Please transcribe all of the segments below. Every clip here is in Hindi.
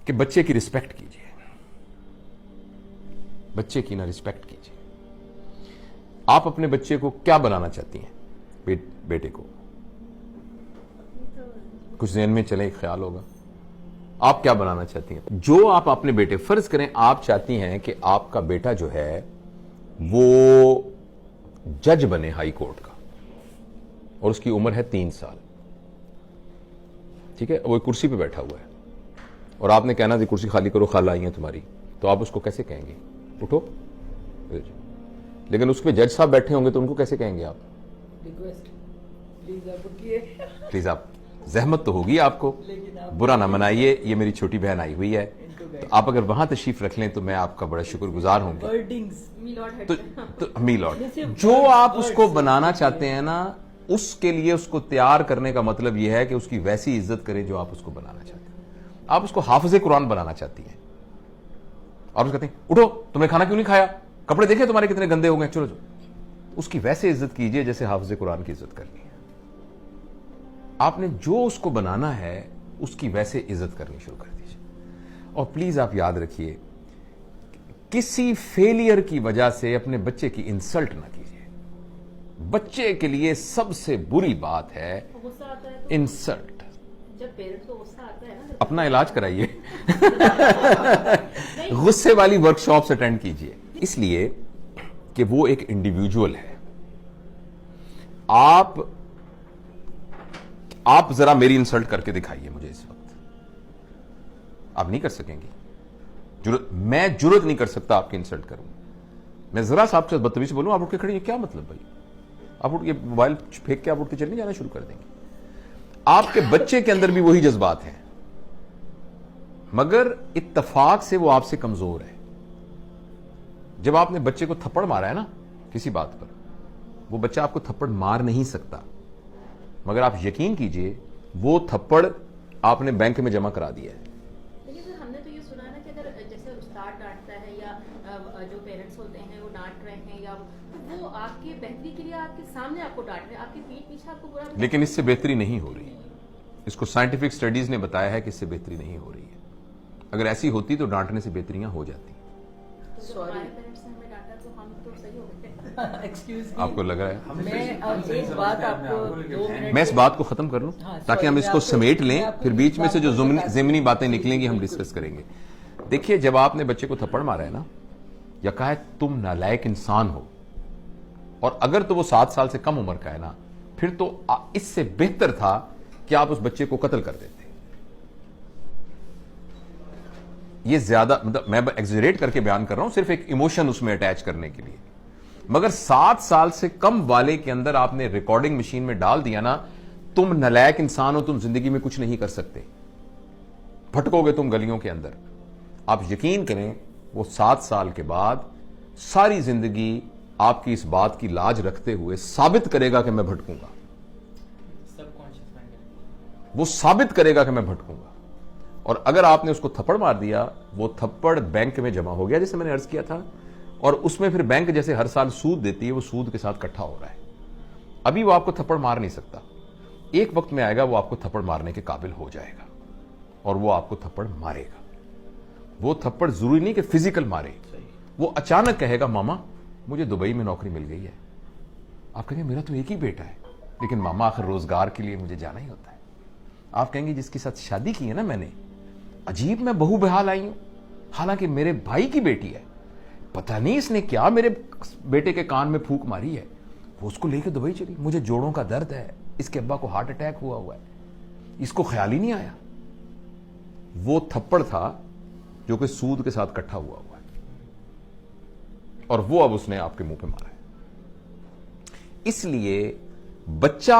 कि बच्चे की रिस्पेक्ट कीजिए, बच्चे की ना रिस्पेक्ट कीजिए। आप अपने बच्चे को क्या बनाना चाहती हैं? बेटे को कुछ ज़हन में चले, एक ख्याल होगा आप क्या बनाना चाहती हैं? जो आप अपने बेटे, फर्ज करें आप चाहती हैं कि आपका बेटा जो है वो जज बने हाई कोर्ट का और उसकी उम्र है 3 साल, ठीक है, वो एक कुर्सी पे बैठा हुआ है और आपने कहना थी कुर्सी खाली करो, खाला आई है तुम्हारी, तो आप उसको कैसे कहेंगे उठो? लेकिन उस पर जज साहब बैठे होंगे तो उनको कैसे कहेंगे आप? प्लीज आप, जहमत तो होगी आपको, बुरा ना मनाइए, ये मेरी छोटी बहन आई हुई है, तो आप अगर वहां तशरीफ रख लें तो मैं आपका बड़ा शुक्रगुजार होंगे। तो मी लॉर्ड, जो आप उसको बनाना चाहते हैं ना, उसके लिए उसको तैयार करने का मतलब यह है कि उसकी वैसी इज्जत करें जो आप उसको बनाना चाहते हैं। आप उसको हाफिज़े कुरान बनाना चाहती हैं और उसको कहते हैं उठो, तुमने खाना क्यों नहीं खाया, कपड़े देखे तुम्हारे कितने गंदे हो गए, चलो चलो। उसकी वैसे इज्जत कीजिए जैसे हाफिज़े कुरान की इज्जत करनी है। आपने जो उसको बनाना है उसकी वैसे इज्जत करनी शुरू कर दीजिए। और प्लीज आप याद रखिए, किसी फेलियर की वजह से अपने बच्चे की इंसल्ट ना कीजिए। बच्चे के लिए सबसे बुरी बात है इंसल्ट। जब पेरेंट्स को गुस्सा आता है ना, अपना इलाज कराइए, गुस्से वाली वर्कशॉप्स अटेंड कीजिए, इसलिए कि वो एक इंडिविजुअल है। आप जरा मेरी इंसल्ट करके दिखाइए मुझे इस वक्त, आप नहीं कर सकेंगी। मैं जुर्रत नहीं कर सकता आपकी इंसल्ट करूं। मैं जरा सा आपसे बदतमीजी से बोलूं, आप उठ के खड़े हैं, क्या मतलब भाई? आप उठ के मोबाइल फेंक के आप उठ के चलने जाना शुरू कर देंगे। आपके बच्चे के अंदर भी वही जज्बात हैं, मगर इत्तफाक से वो आपसे कमजोर है। जब आपने बच्चे को थप्पड़ मारा है ना किसी बात पर, वो बच्चा आपको थप्पड़ मार नहीं सकता, मगर आप यकीन कीजिए वो थप्पड़ आपने बैंक में जमा करा दिया है। लेकिन सर, हमने तो ये सुना ना कि अगर जैसे उस्ताद डांटता है या जो पेरेंट्स होते हैं वो डांट रहे हैं, या वो आपके बेहतरी के लिए आपके सामने आपको डांट रहे हैं, आपके पीठ पीछे आपको बुरा, लेकिन इससे बेहतरी नहीं हो रही। इसको साइंटिफिक स्टडीज ने बताया है कि इससे बेहतरी नहीं हो रही है। अगर ऐसी होती तो डांटने से बेहतरियां हो जाती। तो जब हमारे पेरेंट्स ने हमें डांटा तो हम तो सही हो गए। एक्सक्यूज आपको लग रहा है? मैं एक बात आपको 2 मिनट मैं इस बात को खत्म कर लूं ताकि हम इसको समेट लें, फिर बीच में से जो ज़िमनी बातें निकलेंगी हम डिस्कस करेंगे। देखिए, जब आपने बच्चे को थप्पड़ मारा है ना, या कहा है तुम नालायक इंसान हो, और अगर तो वो 7 साल से कम उम्र का है ना, फिर तो इससे बेहतर था कि आप उस बच्चे को कत्ल कर देते। ये ज्यादा, मतलब मैं एग्जरेट करके बयान कर रहा हूं, सिर्फ एक इमोशन उसमें अटैच करने के लिए। मगर 7 साल से कम वाले के अंदर आपने रिकॉर्डिंग मशीन में डाल दिया ना, तुम नालायक इंसान हो, तुम जिंदगी में कुछ नहीं कर सकते, भटकोगे तुम गलियों के अंदर। आप यकीन करें, वो 7 साल के बाद सारी जिंदगी आपकी इस बात की लाज रखते हुए साबित करेगा कि मैं भटकूंगा। वो साबित करेगा कि मैं भटकूंगा। और अगर आपने उसको थप्पड़ मार दिया, वो थप्पड़ बैंक में जमा हो गया, जैसे मैंने अर्ज किया था, और उसमें फिर बैंक जैसे हर साल सूद देती है, वो सूद के साथ इकट्ठा हो रहा है। अभी वो आपको थप्पड़ मार नहीं सकता, एक वक्त में आएगा वो आपको थप्पड़ मारने के काबिल हो जाएगा और वो आपको थप्पड़ मारेगा। वो थप्पड़ जरूरी नहीं कि फिजिकल मारे, वो अचानक कहेगा मामा मुझे दुबई में नौकरी मिल गई है। आप कहेंगे मेरा तो एक ही बेटा है, लेकिन मामा आखिर रोजगार के लिए मुझे जाना ही होता है। आप कहेंगे जिसके साथ शादी की है ना मैंने, अजीब मैं बहू बेहाल आई हूं, हालांकि मेरे भाई की बेटी है, पता नहीं इसने क्या मेरे बेटे के कान में फूंक मारी है, वो उसको लेकर दुबई चली। मुझे जोड़ों का दर्द है, इसके अब्बा को हार्ट अटैक हुआ है, इसको ख्याल ही नहीं आया। वो थप्पड़ था जो कि सूद के साथ इकट्ठा हुआ है, और वो अब उसने आपके मुंह पे मारा है। इसलिए बच्चा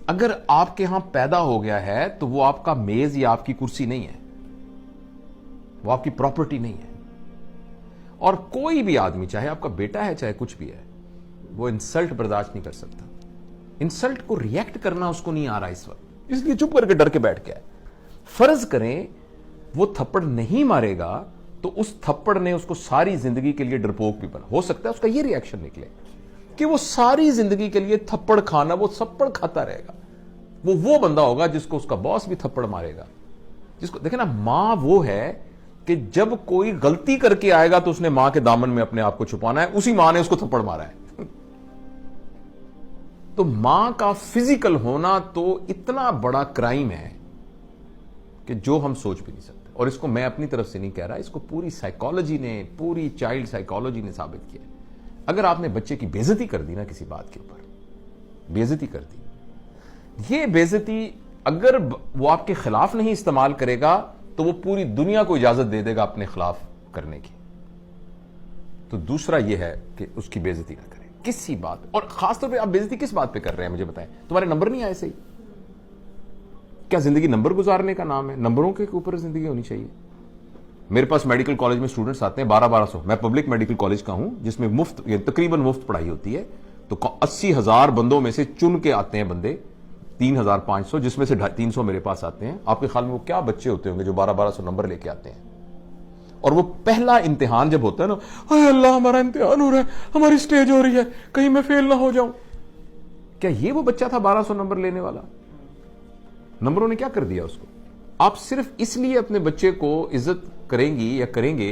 अगर आपके यहां पैदा हो गया है तो वो आपका मेज या आपकी कुर्सी नहीं है, वो आपकी प्रॉपर्टी नहीं है। और कोई भी आदमी, चाहे आपका बेटा है चाहे कुछ भी है, वो इंसल्ट बर्दाश्त नहीं कर सकता। इंसल्ट को रिएक्ट करना उसको नहीं आ रहा इस वक्त, इसलिए चुप करके डर के बैठ गया है। फर्ज करें वो थप्पड़ नहीं मारेगा तो उस थप्पड़ ने उसको सारी जिंदगी के लिए डरपोक भी बना। हो सकता है उसका ये रिएक्शन निकले कि वो सारी जिंदगी के लिए थप्पड़ खाना, वो थप्पड़ खाता रहेगा। वो बंदा होगा जिसको उसका बॉस भी थप्पड़ मारेगा जिसको देखे ना, मां वो है कि जब कोई गलती करके आएगा तो उसने मां के दामन में अपने आप को छुपाना है, उसी मां ने उसको थप्पड़ मारा है। तो मां का फिजिकल होना तो इतना बड़ा क्राइम है कि जो हम सोच भी नहीं सकते। और इसको मैं अपनी तरफ से नहीं कह रहा, इसको पूरी साइकोलॉजी ने, पूरी चाइल्ड साइकोलॉजी ने साबित किया। अगर आपने बच्चे की बेइज्जती कर दी ना, किसी बात के ऊपर बेइज्जती कर दी, ये बेइज्जती अगर वो आपके खिलाफ नहीं इस्तेमाल करेगा तो वो पूरी दुनिया को इजाजत दे देगा अपने खिलाफ करने की। तो दूसरा ये है कि उसकी बेइज्जती ना करें किसी बात। और खासतौर पे आप बेइज्जती किस बात पे कर रहे हैं मुझे बताएं? तुम्हारे नंबर नहीं आए सही? क्या जिंदगी नंबर गुजारने का नाम है? नंबरों के ऊपर जिंदगी होनी चाहिए। मेरे पास मेडिकल कॉलेज में स्टूडेंट्स आते हैं 1200। मैं पब्लिक मेडिकल कॉलेज का हूं जिसमें मुफ्त, तकरीबन मुफ्त पढ़ाई होती है। तो 80,000 बंदों में से चुन के आते हैं बंदे 3,500, जिसमें से 350 मेरे पास आते हैं। आपके ख्याल में वो क्या बच्चे होते होंगे जो 1200 नंबर लेके आते हैं? और वो पहला इम्तिहान जब होता है ना, हाय अल्लाह हमारा इम्तिहान हो रहा है, हमारी स्टेज हो रही है, कहीं मैं फेल ना हो जाऊं। क्या ये वो बच्चा था 1200 नंबर लेने वाला? नंबरों ने क्या कर दिया उसको? आप सिर्फ इसलिए अपने बच्चे को इज्जत करेंगी या करेंगे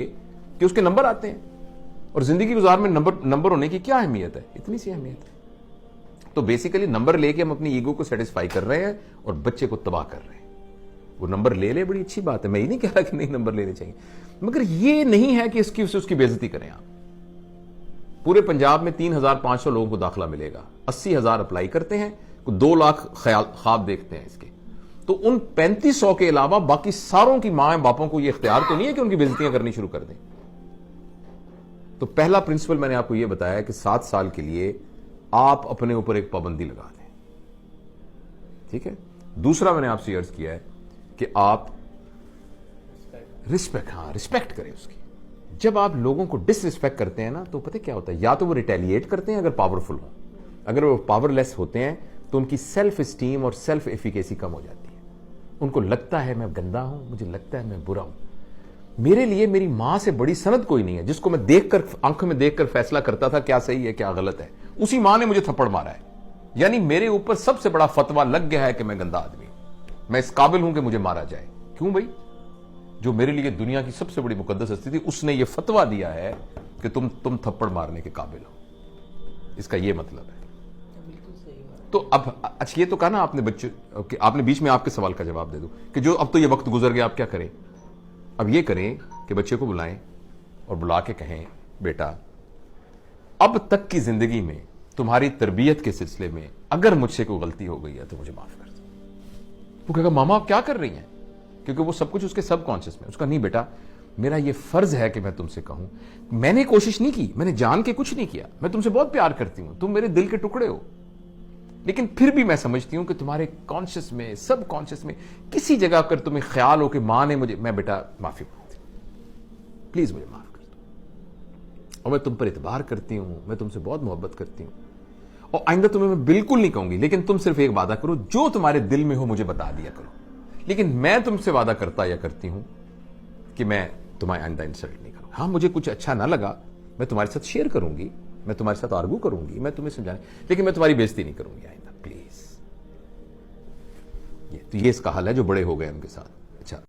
कि उसके नंबर आते हैं। और जिंदगी गुजार में नंबर होने की क्या अहमियत है? इतनी सी अहमियत है। तो बेसिकली नंबर लेके हम अपनी ईगो को सेटिस्फाई कर रहे हैं और बच्चे को तबाह कर रहे हैं। वो नंबर ले बड़ी अच्छी बात है, मैं ये नहीं कह रहा कि नहीं नंबर लेने चाहिए, मगर ये नहीं है कि उसकी बेइज्जती करें आप। पूरे पंजाब में 3,500 लोगों को दाखिला मिलेगा, 80,000 अप्लाई करते हैं, 2 लाख ख्वाब देखते हैं इसके। तो उन 3500 के अलावा बाकी सारों की मां बापों को यह इख्तियार तो नहीं है कि उनकी बेइज्जतियां करनी शुरू कर दें। तो पहला प्रिंसिपल मैंने आपको यह बताया कि 7 साल के लिए आप अपने ऊपर एक पाबंदी लगा दें, ठीक है। दूसरा मैंने आपसे अर्ज किया है कि आप रिस्पेक्ट करें उसकी। जब आप लोगों को डिसरिस्पेक्ट करते हैं ना, तो पता क्या होता है, या तो वो रिटेलिएट करते हैं अगर पावरफुल हो, अगर वो पावरलेस होते हैं तो उनकी सेल्फ स्टीम और सेल्फ एफिकेसी कम हो जाती है। उनको लगता है मैं गंदा हूं, मुझे लगता है मैं बुरा हूं, मेरे लिए मेरी मां से बड़ी सनद कोई नहीं है जिसको मैं देखकर, आंखों में देखकर फैसला करता था क्या सही है क्या गलत है। उसी मां ने मुझे थप्पड़ मारा है, यानी मेरे ऊपर सबसे बड़ा फतवा लग गया है कि मैं गंदा आदमी हूं, मैं इस काबिल हूं कि मुझे मारा जाए। क्यों भाई? जो मेरे लिए दुनिया की सबसे बड़ी मुकद्दस हस्ती थी, उसने यह फतवा दिया है कि तुम थप्पड़ मारने के काबिल हो। इसका यह मतलब है। तो अब अच्छा, ये तो कहा ना आपने बच्चे, आपने बीच में आपके सवाल का जवाब दे दो कि जो अब तो ये वक्त गुजर गया, आप क्या करें? अब ये करें कि बच्चे को बुलाएं और बुला के कहें, बेटा अब तक की जिंदगी में तुम्हारी तरबियत के सिलसिले में अगर मुझसे कोई गलती हो गई है तो मुझे माफ कर दो। वो कहेगा मामा आप क्या कर रही हैं? क्योंकि वो सब कुछ उसके सबकॉन्शियस में। उसका नहीं बेटा, मेरा ये फर्ज है कि मैं तुमसे कहूं, मैंने कोशिश नहीं की, मैंने जान के कुछ नहीं किया, मैं तुमसे बहुत प्यार करती हूं, तुम मेरे दिल के टुकड़े हो, लेकिन फिर भी मैं समझती हूं कि तुम्हारे कॉन्शियस में, सब कॉन्शियस में किसी जगह पर तुम्हें ख्याल हो कि मां ने मुझे, मैं बेटा माफी मांगती, प्लीज मुझे माफ कर दो, और मैं तुम पर इतबार करती हूं, मैं तुमसे बहुत मोहब्बत करती हूं, और आइंदा तुम्हें मैं बिल्कुल नहीं कहूंगी, लेकिन तुम सिर्फ एक वादा करो, जो तुम्हारे दिल में हो मुझे बता दिया करो, लेकिन मैं तुमसे वादा करता या करती हूं कि मैं तुम्हारे आइंदा इंसल्ट नहीं करूंगा। हाँ, मुझे कुछ अच्छा ना लगा, मैं तुम्हारे साथ शेयर करूंगी, मैं तुम्हारे साथ आर्गू करूंगी, मैं तुम्हें समझाने, लेकिन मैं तुम्हारी बेइज्जती नहीं करूंगी आइंदा, प्लीज। तो ये इसका हल है जो बड़े हो गए उनके साथ।